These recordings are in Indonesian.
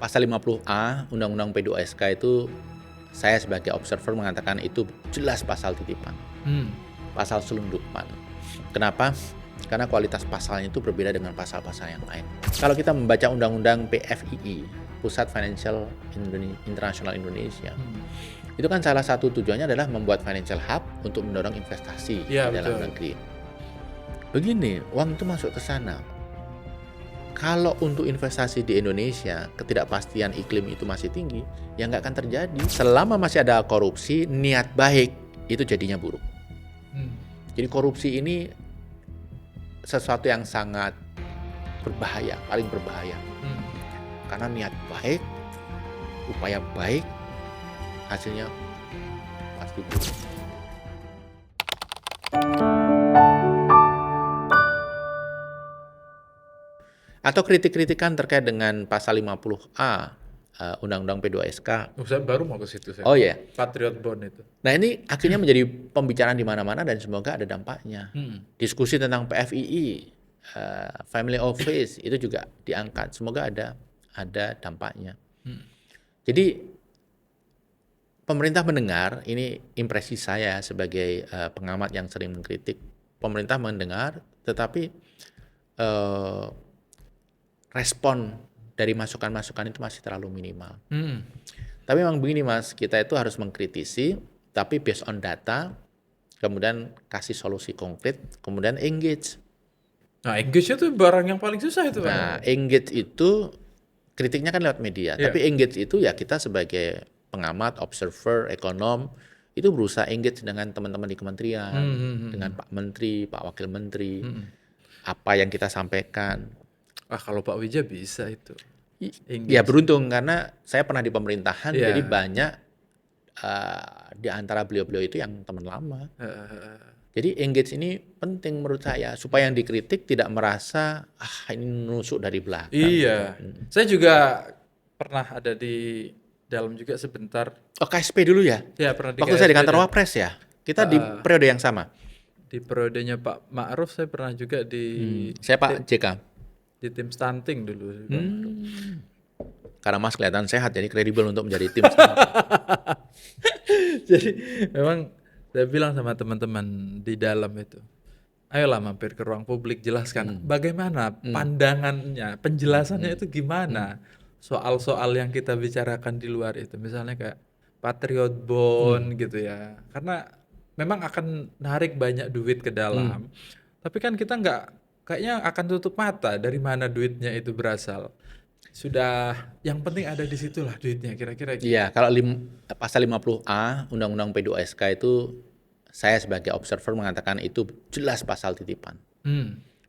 Pasal 50A Undang-Undang P2SK itu saya sebagai observer mengatakan itu jelas pasal titipan, pasal selundupan. Kenapa? Karena kualitas pasalnya itu berbeda dengan pasal-pasal yang lain. Kalau kita membaca Undang-Undang PFII, Pusat Financial International Indonesia, itu kan salah satu tujuannya adalah membuat financial hub untuk mendorong investasi di dalam negeri. Begini, uang itu masuk ke sana. Kalau untuk investasi di Indonesia, ketidakpastian iklim itu masih tinggi, ya nggak akan terjadi. Selama masih ada korupsi, niat baik itu jadinya buruk. Jadi korupsi ini sesuatu yang sangat berbahaya, paling berbahaya. Karena niat baik, upaya baik, hasilnya pasti buruk. Atau kritik-kritikan terkait dengan pasal 50A Undang-Undang P2SK. Saya baru mau ke situ. Oh iya. Patriot Bond itu. Nah ini akhirnya menjadi pembicaraan di mana-mana dan semoga ada dampaknya. Diskusi tentang PFII, Family Office itu juga diangkat. Semoga ada dampaknya. Jadi pemerintah mendengar, ini impresi saya sebagai pengamat yang sering mengkritik. Pemerintah mendengar, tetapi respon dari masukan-masukan itu masih terlalu minimal. Tapi memang begini Mas, kita itu harus mengkritisi, tapi based on data, kemudian kasih solusi konkret, kemudian engage. Nah, engage itu barang yang paling susah itu. Nah, engage itu kritiknya kan lewat media, tapi engage itu ya kita sebagai pengamat, observer, ekonom, itu berusaha engage dengan teman-teman di kementerian, dengan Pak Menteri, Pak Wakil Menteri, apa yang kita sampaikan. Kalau Pak Wija bisa itu. Ya beruntung karena saya pernah di pemerintahan, jadi banyak di antara beliau-beliau itu yang teman lama. Jadi engage ini penting menurut saya supaya yang dikritik tidak merasa ini nusuk dari belakang. Iya, saya juga pernah ada di dalam juga sebentar. Oh KSP dulu ya? Ya pernah di waktu KSP saya di kantor Wapres ya. Kita di periode yang sama. Di periodenya Pak Ma'ruf saya pernah juga di. Saya Pak JK. Di tim stunting dulu. Karena Mas kelihatan sehat, jadi kredibel untuk menjadi tim stunting. Jadi memang saya bilang sama teman-teman di dalam itu, ayolah mampir ke ruang publik, jelaskan bagaimana pandangannya, penjelasannya itu gimana. Soal-soal yang kita bicarakan di luar itu, misalnya kayak Patriot Bond gitu ya. Karena memang akan narik banyak duit ke dalam. Tapi kan kita kayaknya akan tutup mata dari mana duitnya itu berasal. Sudah yang penting ada di situlah duitnya kira-kira gitu. Iya, kalau pasal 50A Undang-Undang P2SK itu saya sebagai observer mengatakan itu jelas pasal titipan.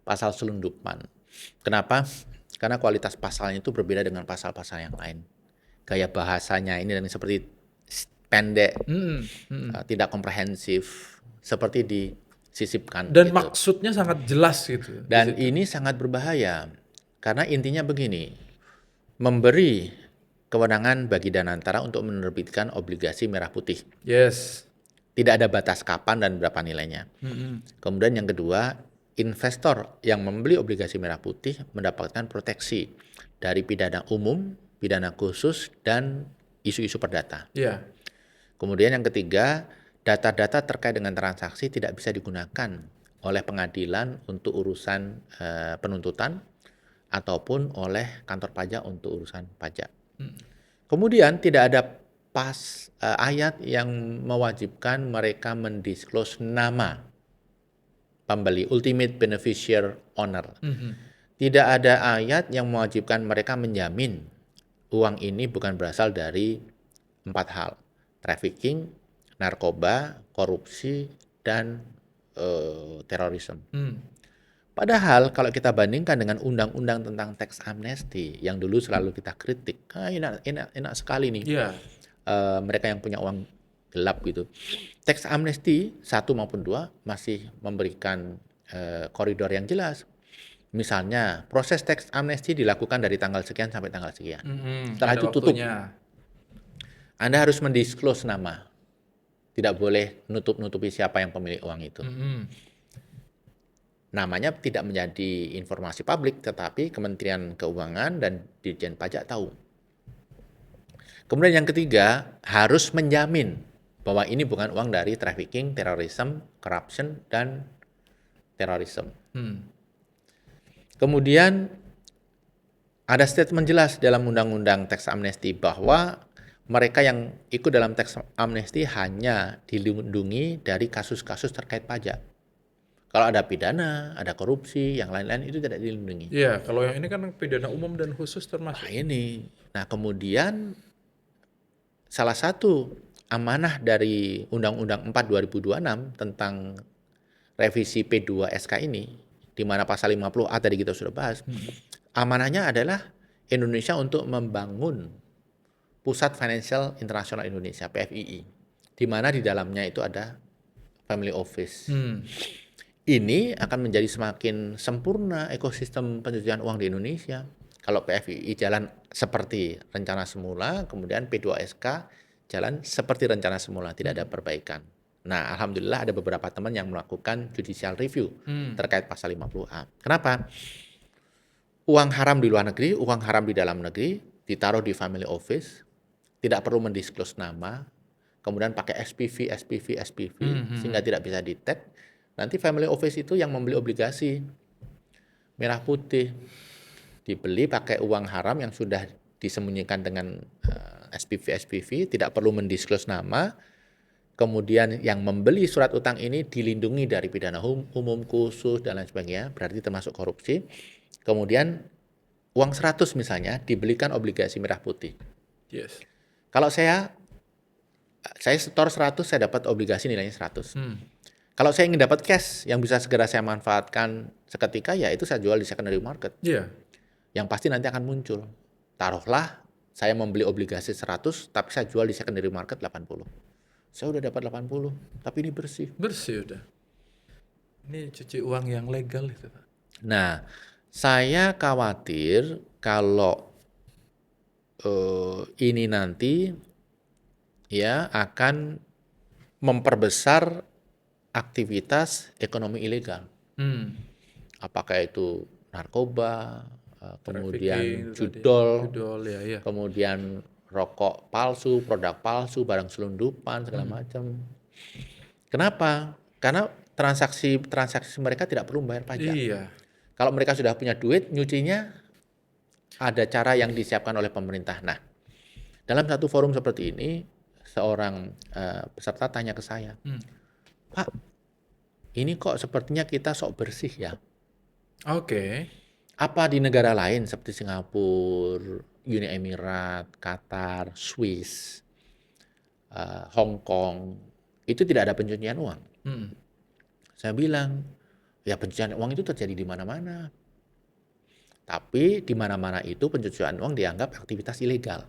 Pasal selundupan. Kenapa? Karena kualitas pasalnya itu berbeda dengan pasal-pasal yang lain. Gaya bahasanya ini dan seperti pendek, tidak komprehensif, seperti disisipkan. Dan gitu. maksudnya sangat jelas gitu. Dan ini sangat berbahaya. Karena intinya begini, memberi kewenangan bagi Danantara untuk menerbitkan obligasi merah putih. Yes. Tidak ada batas kapan dan berapa nilainya. Kemudian yang kedua, investor yang membeli obligasi merah putih mendapatkan proteksi dari pidana umum, pidana khusus, dan isu-isu perdata. Yeah. Kemudian yang ketiga, data-data terkait dengan transaksi tidak bisa digunakan oleh pengadilan untuk urusan penuntutan ataupun oleh kantor pajak untuk urusan pajak. Kemudian tidak ada ayat yang mewajibkan mereka mendisclose nama pembeli, ultimate beneficiary owner. Tidak ada ayat yang mewajibkan mereka menjamin uang ini bukan berasal dari 4 hal. Trafficking, narkoba, korupsi, dan terorisme. Padahal kalau kita bandingkan dengan undang-undang tentang tax amnesty yang dulu selalu kita kritik, enak sekali nih. Mereka yang punya uang gelap gitu. Tax amnesty 1 maupun 2 masih memberikan koridor yang jelas. Misalnya proses tax amnesty dilakukan dari tanggal sekian sampai tanggal sekian. Setelah itu tutup. Anda harus mendisclose nama. Tidak boleh nutup-nutupi siapa yang pemilik uang itu. Namanya tidak menjadi informasi publik, tetapi Kementerian Keuangan dan Ditjen Pajak tahu. Kemudian yang ketiga, harus menjamin bahwa ini bukan uang dari trafficking, terrorism, corruption, dan terorisme. Kemudian ada statement jelas dalam Undang-Undang Tax Amnesty bahwa mereka yang ikut dalam tax amnesty hanya dilindungi dari kasus-kasus terkait pajak. Kalau ada pidana, ada korupsi, yang lain-lain itu tidak dilindungi. Iya, kalau yang ini kan pidana umum dan khusus termasuk. Nah kemudian salah satu amanah dari Undang-Undang 4 2026 tentang revisi P2SK ini, di mana pasal 50A tadi kita sudah bahas, amanahnya adalah Indonesia untuk membangun Pusat Financial Internasional Indonesia, PFII, di mana di dalamnya itu ada family office. Ini akan menjadi semakin sempurna ekosistem pencucian uang di Indonesia. Kalau PFII jalan seperti rencana semula, kemudian P2SK jalan seperti rencana semula, tidak ada perbaikan. Nah, alhamdulillah ada beberapa teman yang melakukan judicial review terkait pasal 50A. Kenapa? Uang haram di luar negeri, uang haram di dalam negeri, ditaruh di family office, tidak perlu mendisclose nama, kemudian pakai SPV, sehingga tidak bisa di-tag. Nanti family office itu yang membeli obligasi merah putih, dibeli pakai uang haram yang sudah disembunyikan dengan SPV, tidak perlu mendisclose nama. Kemudian yang membeli surat utang ini dilindungi dari pidana umum khusus dan lain sebagainya, berarti termasuk korupsi. Kemudian uang 100 misalnya dibelikan obligasi merah putih. Yes. Kalau saya setor 100, saya dapat obligasi nilainya 100. Kalau saya ingin dapat cash yang bisa segera saya manfaatkan seketika, ya itu saya jual di secondary market. Yang pasti nanti akan muncul. Taruhlah saya membeli obligasi 100, tapi saya jual di secondary market 80. Saya udah dapat 80, tapi ini bersih. Bersih udah. Ini cuci uang yang legal itu, Pak. Nah, saya khawatir kalau ini nanti ya akan memperbesar aktivitas ekonomi ilegal. Apakah itu narkoba, kemudian judol, kemudian rokok palsu, produk palsu, barang selundupan, segala macam. Kenapa? Karena transaksi mereka tidak perlu membayar pajak. Kalau mereka sudah punya duit, nyucinya ada cara yang disiapkan oleh pemerintah. Nah, dalam satu forum seperti ini, seorang peserta tanya ke saya, Pak, ini kok sepertinya kita sok bersih ya? Apa di negara lain seperti Singapura, Uni Emirat, Qatar, Swiss, Hong Kong, itu tidak ada pencucian uang? Saya bilang, ya pencucian uang itu terjadi di mana-mana. Tapi di mana-mana itu pencucian uang dianggap aktivitas ilegal.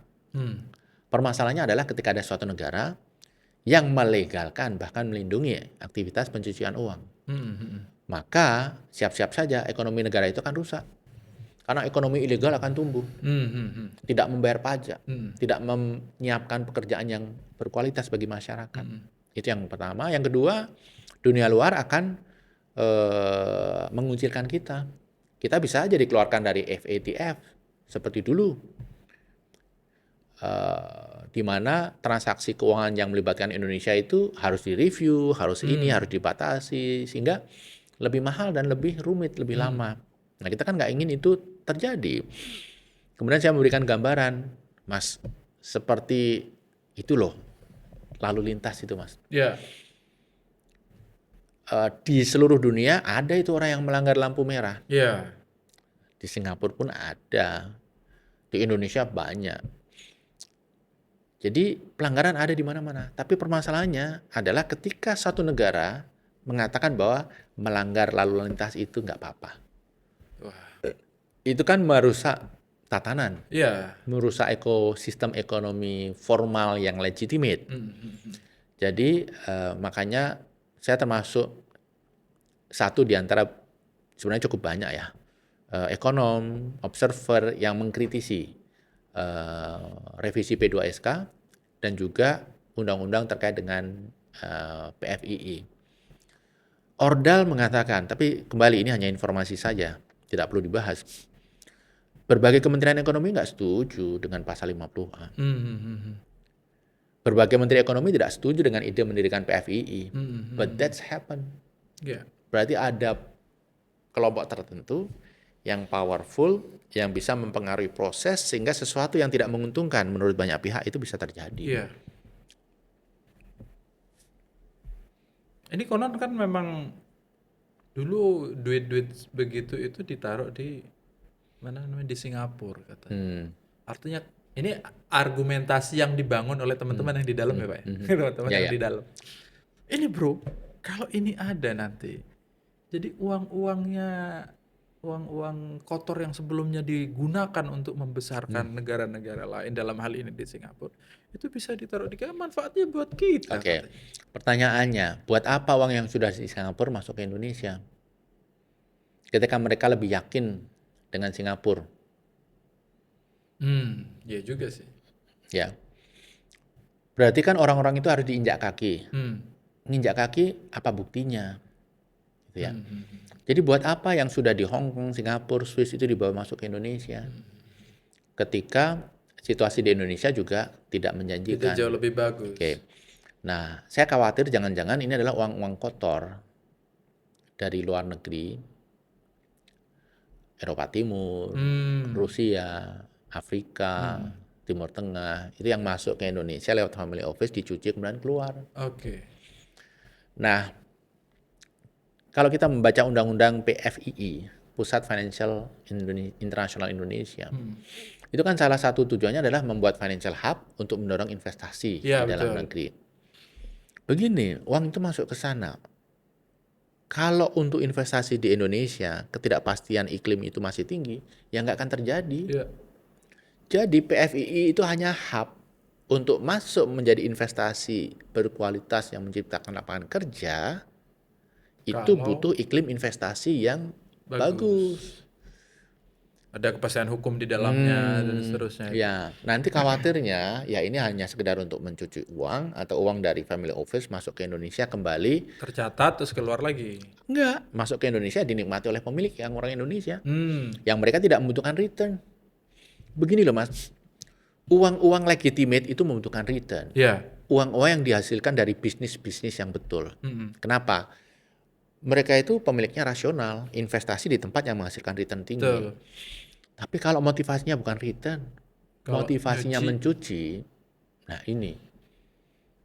Permasalahannya adalah ketika ada suatu negara yang melegalkan bahkan melindungi aktivitas pencucian uang. Maka siap-siap saja ekonomi negara itu akan rusak. Karena ekonomi ilegal akan tumbuh. Tidak membayar pajak, tidak menyiapkan pekerjaan yang berkualitas bagi masyarakat. Itu yang pertama. Yang kedua, dunia luar akan mengucilkan kita. Kita bisa aja dikeluarkan dari FATF seperti dulu, di mana transaksi keuangan yang melibatkan Indonesia itu harus direview, harus harus dibatasi, sehingga lebih mahal dan lebih rumit, lebih lama. Nah, kita kan nggak ingin itu terjadi. Kemudian saya memberikan gambaran, Mas, seperti itu loh, lalu lintas itu, Mas. Di seluruh dunia ada itu orang yang melanggar lampu merah. Di Singapura pun ada, di Indonesia banyak. Jadi pelanggaran ada di mana-mana. Tapi permasalahannya adalah ketika satu negara mengatakan bahwa melanggar lalu lintas itu nggak apa-apa. Itu kan merusak tatanan, merusak ekosistem ekonomi formal yang legitimate. Jadi makanya saya termasuk satu di antara, sebenarnya cukup banyak ya, ekonom, observer yang mengkritisi revisi P2SK dan juga undang-undang terkait dengan PFII. Ordal mengatakan, tapi kembali ini hanya informasi saja, tidak perlu dibahas. Berbagai kementerian ekonomi nggak setuju dengan pasal 50A. Hmm. Berbagai menteri ekonomi tidak setuju dengan ide mendirikan PFII. But that's happen. Ya. Berarti ada kelompok tertentu yang powerful, yang bisa mempengaruhi proses sehingga sesuatu yang tidak menguntungkan menurut banyak pihak itu bisa terjadi. Iya. Ini konon kan memang dulu duit-duit begitu itu ditaruh di mana namanya, di Singapura katanya. Artinya ini argumentasi yang dibangun oleh teman-teman yang di dalam ya Pak ya. Teman-teman Ya, yang ya. di dalam. Ini bro, kalau ini ada nanti, jadi uang kotor yang sebelumnya digunakan untuk membesarkan negara-negara lain, dalam hal ini di Singapura, itu bisa ditaruh di manfaatnya buat kita Oke. katanya. Pertanyaannya, buat apa uang yang sudah di Singapura masuk ke Indonesia? Ketika mereka lebih yakin dengan Singapura. Ya juga sih. Ya. Berarti kan orang-orang itu harus diinjak kaki. Nginjak kaki apa buktinya? Gitu ya. Jadi buat apa yang sudah di Hong Kong, Singapura, Swiss itu dibawa masuk ke Indonesia? Ketika situasi di Indonesia juga tidak Tidak menjanjikan. jauh lebih bagus. Oke. Nah, saya khawatir jangan-jangan ini adalah uang-uang kotor dari luar negeri, Eropa Timur, Rusia, Afrika, Timur Tengah, itu yang masuk ke Indonesia lewat family office, dicuci kemudian keluar. Oke. Nah, kalau kita membaca undang-undang PFII, Pusat Financial International Indonesia, itu kan salah satu tujuannya adalah membuat financial hub untuk mendorong investasi di Ya, dalam betul. negeri. Begini, uang itu masuk ke sana. Kalau untuk investasi di Indonesia, ketidakpastian iklim itu masih tinggi, ya nggak akan terjadi. Ya. Jadi PFII itu hanya hub untuk masuk menjadi investasi berkualitas yang menciptakan lapangan kerja, itu Kalau butuh iklim investasi yang bagus. ada kepastian hukum di dalamnya dan seterusnya. Ya, nanti khawatirnya ya ini hanya sekedar untuk mencuci uang atau uang dari family office masuk ke Indonesia kembali. Tercatat terus keluar lagi. Enggak, masuk ke Indonesia dinikmati oleh pemilik yang orang Indonesia. Hmm. Yang mereka tidak membutuhkan return. Begini loh Mas, uang-uang legitimate itu membutuhkan return. Ya. Uang-uang yang dihasilkan dari bisnis-bisnis yang betul. Kenapa? Mereka itu pemiliknya rasional, investasi di tempat yang menghasilkan return tinggi. Betul. Tapi kalau motivasinya bukan return, Kalau motivasinya nyuci, mencuci, nah ini.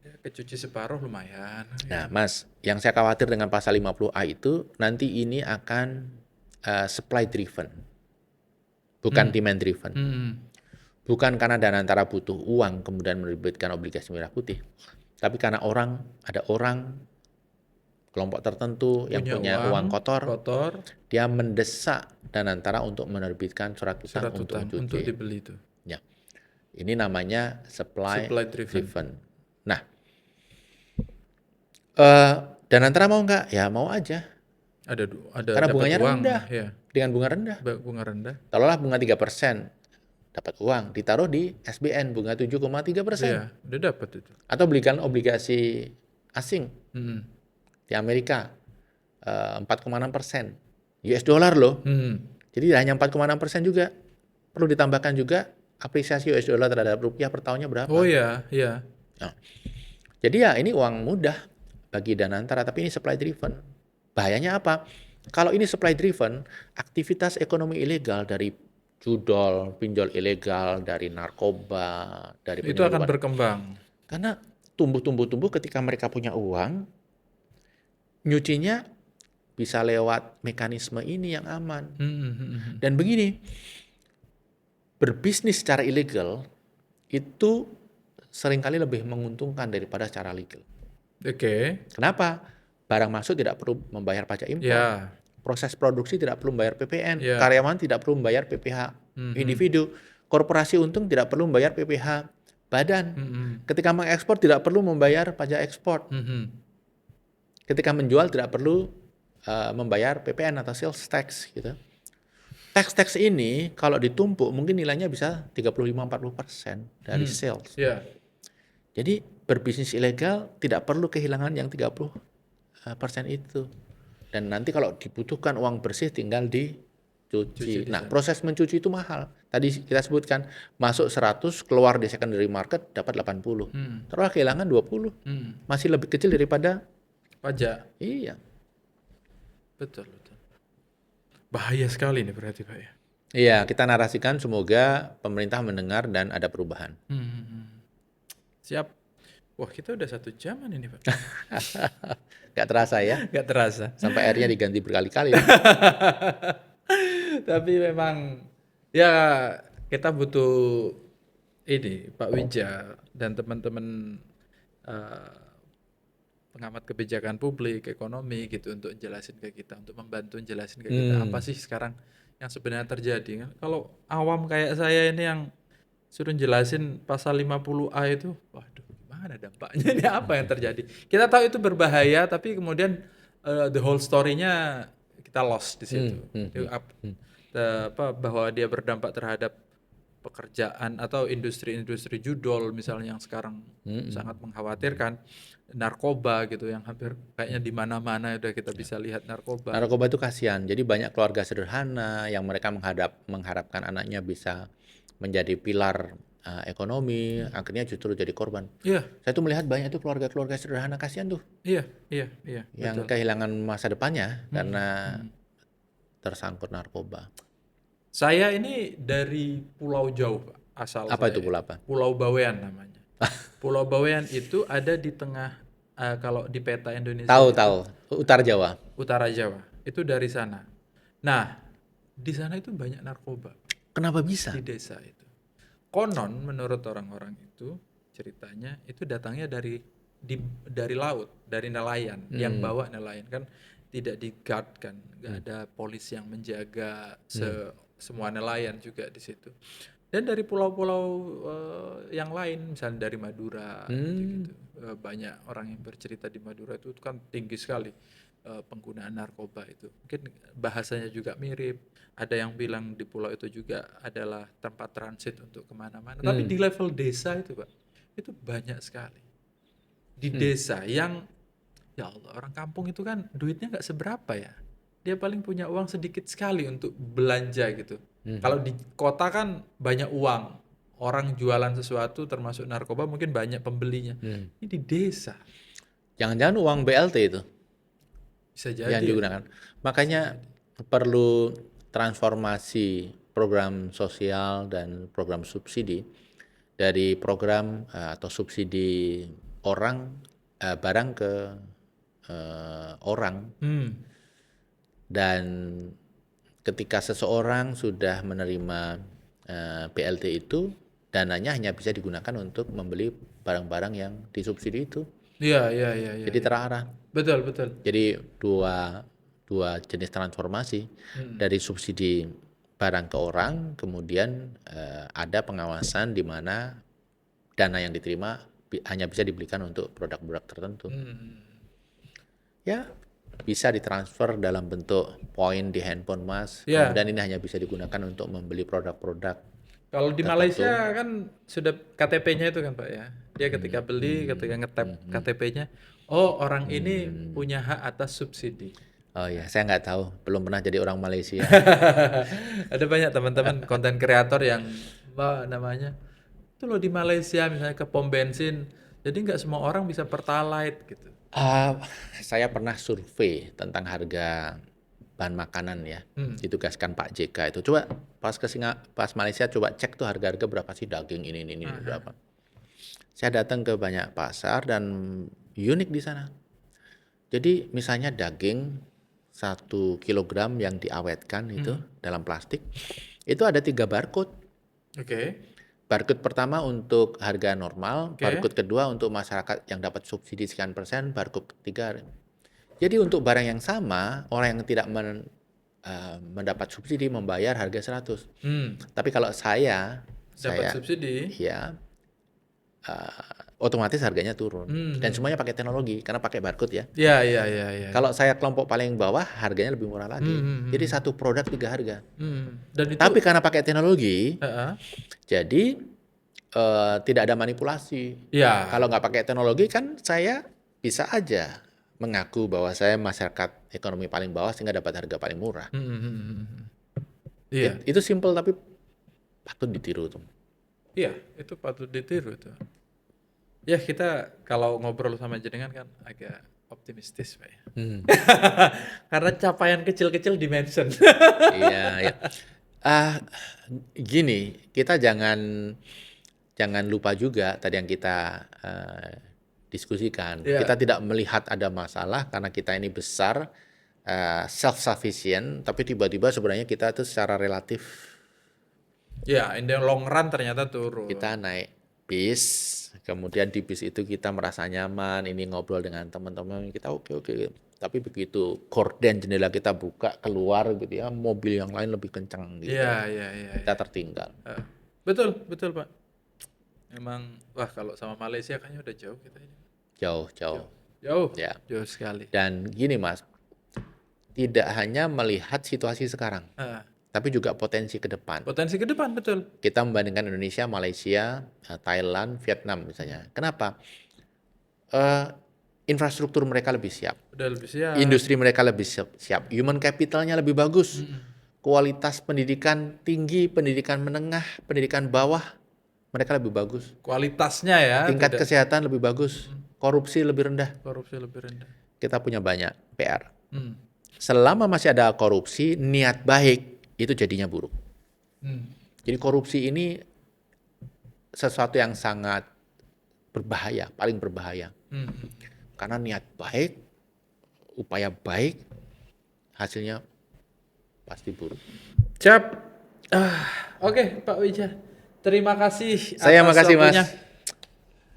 ya, kecuci separuh lumayan. Nah Mas, yang saya khawatir dengan pasal 50A itu, nanti ini akan supply driven, bukan demand driven. Bukan karena Danantara butuh uang kemudian menerbitkan obligasi merah putih, tapi karena ada orang kelompok tertentu yang punya uang kotor, dia mendesak Danantara untuk menerbitkan surat utang untuk untuk mencuci. dibeli itu. Ya, ini namanya supply driven. driven. Nah, Danantara mau nggak? Ya mau aja. Ada Karena dapat bunganya uang, rendah. ya. Dengan bunga rendah. Bunga rendah. Taruhlah bunga 3%, dapat uang, ditaruh di SBN bunga 7,3%. Iya, udah dapat itu. Atau belikan obligasi asing di Amerika 4,6%. US dollar loh. Jadi hanya 4,6% juga. Perlu ditambahkan juga apresiasi US dollar terhadap rupiah per tahunnya berapa. Oh ya, ya. Nah, jadi ya ini uang mudah bagi Danantara, tapi ini supply driven. Bahayanya apa? Kalau ini supply driven, aktivitas ekonomi ilegal dari judol, pinjol ilegal, dari narkoba, dari Itu akan penyelundupan. berkembang. Karena tumbuh ketika mereka punya uang, nyucinya bisa lewat mekanisme ini yang aman. Dan begini, berbisnis secara ilegal itu seringkali lebih menguntungkan daripada secara legal. Oke. Kenapa? Barang masuk tidak perlu membayar pajak impor. Ya. Proses produksi tidak perlu membayar PPN. Ya. Karyawan tidak perlu membayar PPh individu. Korporasi untung tidak perlu membayar PPh badan. Ketika mengekspor tidak perlu membayar pajak ekspor. Ketika menjual tidak perlu membayar PPN atau sales tax gitu. Tax ini kalau ditumpuk mungkin nilainya bisa 35-40% dari sales. Ya. Jadi berbisnis ilegal tidak perlu kehilangan yang 30% itu. Dan nanti kalau dibutuhkan uang bersih tinggal Cuci cuci. di Nah, sana. proses mencuci itu mahal. Tadi kita sebutkan, masuk 100, keluar di secondary market dapat 80. Terus kehilangan 20. Masih lebih kecil daripada Pajak. iya. Betul, betul. Bahaya sekali nih berarti, Pak ya. Iya, kita narasikan semoga pemerintah mendengar dan ada perubahan. Siap. Wah, kita udah 1 jaman ini, Pak. Gak terasa ya, Nggak terasa. sampai airnya diganti berkali-kali. Tapi memang ya kita butuh ini Pak Winja dan teman-teman eh, pengamat kebijakan publik, ekonomi gitu untuk jelasin ke kita, untuk membantu jelasin ke kita apa sih sekarang yang sebenarnya terjadi kan. Kalau awam kayak saya ini yang suruh jelasin pasal 50A itu, waduh gimana dampaknya ini apa yang terjadi. Kita tahu itu berbahaya tapi kemudian the whole story-nya kita lost di situ. Bahwa dia berdampak terhadap pekerjaan atau industri-industri judol misalnya yang sekarang sangat mengkhawatirkan, narkoba gitu yang hampir kayaknya di mana-mana udah kita bisa lihat narkoba. Narkoba itu kasihan. Jadi banyak keluarga sederhana yang mereka mengharapkan anaknya bisa menjadi pilar ekonomi, akhirnya justru jadi korban. Iya, Saya tuh melihat banyak tuh keluarga-keluarga sederhana kasihan tuh iya, yang betul. kehilangan masa depannya karena tersangkut narkoba. Saya ini dari Pulau Jauh, Pak, asal Apa saya. itu pula apa? Pulau Bawean namanya. Pulau Bawean itu ada di tengah, kalau di peta Indonesia Tahu itu tahu, Utara Jawa. utara Jawa. Itu dari sana. Nah, di sana itu banyak narkoba Kenapa bisa? di desa itu. Konon menurut orang-orang itu ceritanya itu datangnya dari laut, dari nelayan yang bawa nelayan kan tidak di guard kan, nggak ada polisi yang menjaga semua nelayan juga di situ. Dan dari pulau-pulau yang lain, misalnya dari Madura, gitu-gitu. Banyak orang yang bercerita di Madura itu kan tinggi sekali penggunaan narkoba itu. Mungkin bahasanya juga mirip. Ada yang bilang di pulau itu juga adalah tempat transit untuk kemana-mana. Tapi di level desa itu, Pak, itu banyak sekali. Di desa yang, ya Allah, orang kampung itu kan duitnya nggak seberapa ya. Dia paling punya uang sedikit sekali untuk belanja gitu. Kalau di kota kan banyak uang. Orang jualan sesuatu termasuk narkoba mungkin banyak pembelinya. Ini di desa Jangan-jangan uang BLT itu bisa yang jadi. digunakan. Makanya perlu transformasi program sosial dan program subsidi dari program atau subsidi barang ke orang. Dan ketika seseorang sudah menerima BLT itu, dananya hanya bisa digunakan untuk membeli barang-barang yang disubsidi itu. Iya. Jadi terarah. Betul. Jadi dua jenis transformasi dari subsidi barang ke orang, kemudian ada pengawasan di mana dana yang diterima hanya bisa dibelikan untuk produk-produk tertentu. Ya, bisa ditransfer dalam bentuk poin di handphone Mas. Ya. Kemudian ini hanya bisa digunakan untuk membeli produk-produk. Kalau di Malaysia kan sudah KTP-nya itu kan Pak ya. Dia ketika beli, ketika ngetap KTP-nya, oh orang ini punya hak atas subsidi. Oh ya, saya nggak tahu, belum pernah jadi orang Malaysia. Ada banyak teman-teman konten kreator yang namanya itu loh di Malaysia misalnya ke pom bensin, jadi nggak semua orang bisa pertalite gitu. Saya pernah survei tentang harga bahan makanan ya, ditugaskan Pak JK itu. Coba pas Malaysia coba cek tuh harga-harga berapa sih daging ini berapa. Saya datang ke banyak pasar dan unik di sana. Jadi misalnya daging 1 kilogram yang diawetkan itu dalam plastik, itu ada 3 barcode. Oke. Barcode pertama untuk harga normal, barcode kedua untuk masyarakat yang dapat subsidi sekian persen, barcode ketiga. Jadi untuk barang yang sama, orang yang tidak mendapat subsidi membayar harga 100. Tapi kalau saya Dapat subsidi, ya otomatis harganya turun. Dan semuanya pakai teknologi karena pakai barcode ya. Iya. Kalau saya kelompok paling bawah, harganya lebih murah lagi. Jadi satu produk 3 harga. Dan itu, Tapi karena pakai teknologi, jadi tidak ada manipulasi. ya. Kalau nggak pakai teknologi kan saya bisa aja mengaku bahwa saya masyarakat ekonomi paling bawah sehingga dapat harga paling murah. Iya. Itu simple tapi patut ditiru tuh. Iya, itu patut ditiru tuh. Ya kita kalau ngobrol sama jenengan kan agak optimistis Pak ya. Karena capaian kecil-kecil dimention. Iya, ya. Ah, gini, kita jangan lupa juga tadi yang kita diskusikan. Iya. Kita tidak melihat ada masalah karena kita ini besar, self-sufficient, tapi tiba-tiba sebenarnya kita tuh secara relatif Ya, in the long run ternyata turun. kita naik bis, kemudian di bis itu kita merasa nyaman, ini ngobrol dengan teman-teman, kita oke. Tapi begitu gorden jendela kita buka keluar gitu ya, mobil yang lain lebih kencang gitu. Iya. Kita tertinggal. Betul Pak. Memang, wah kalau sama Malaysia kayaknya udah jauh kita ini. Jauh. Jauh. Ya. Jauh sekali. Dan gini Mas, tidak hanya melihat situasi sekarang, tapi juga potensi ke depan. Potensi ke depan, betul. Kita membandingkan Indonesia, Malaysia, Thailand, Vietnam misalnya. Kenapa? Infrastruktur mereka lebih siap. Udah lebih siap. Industri mereka lebih siap. Human capitalnya lebih bagus. Kualitas pendidikan tinggi, pendidikan menengah, pendidikan bawah, mereka lebih bagus. Kualitasnya ya. Tingkat kesehatan lebih bagus. Korupsi lebih rendah. Korupsi lebih rendah. Kita punya banyak PR. Selama masih ada korupsi, niat baik itu jadinya buruk. Jadi korupsi ini sesuatu yang sangat berbahaya, paling berbahaya. Karena niat baik, upaya baik, hasilnya pasti buruk. Cap. Oke, Pak Wija. Terima kasih Saya atas makasih waktunya. Mas.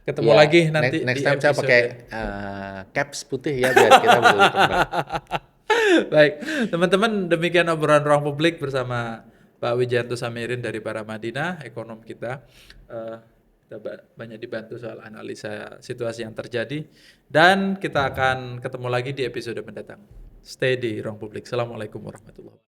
Ketemu Ya, lagi nanti next di time saya episode. pakai caps putih ya biar kita boleh kembali. Baik, teman-teman, demikian obrolan ruang publik bersama Pak Wijayanto Samirin dari Paramadina, ekonom kita. Kita banyak dibantu soal analisa situasi yang terjadi, dan kita akan ketemu lagi di episode mendatang. Stay di ruang publik. Assalamualaikum warahmatullahi wabarakatuh.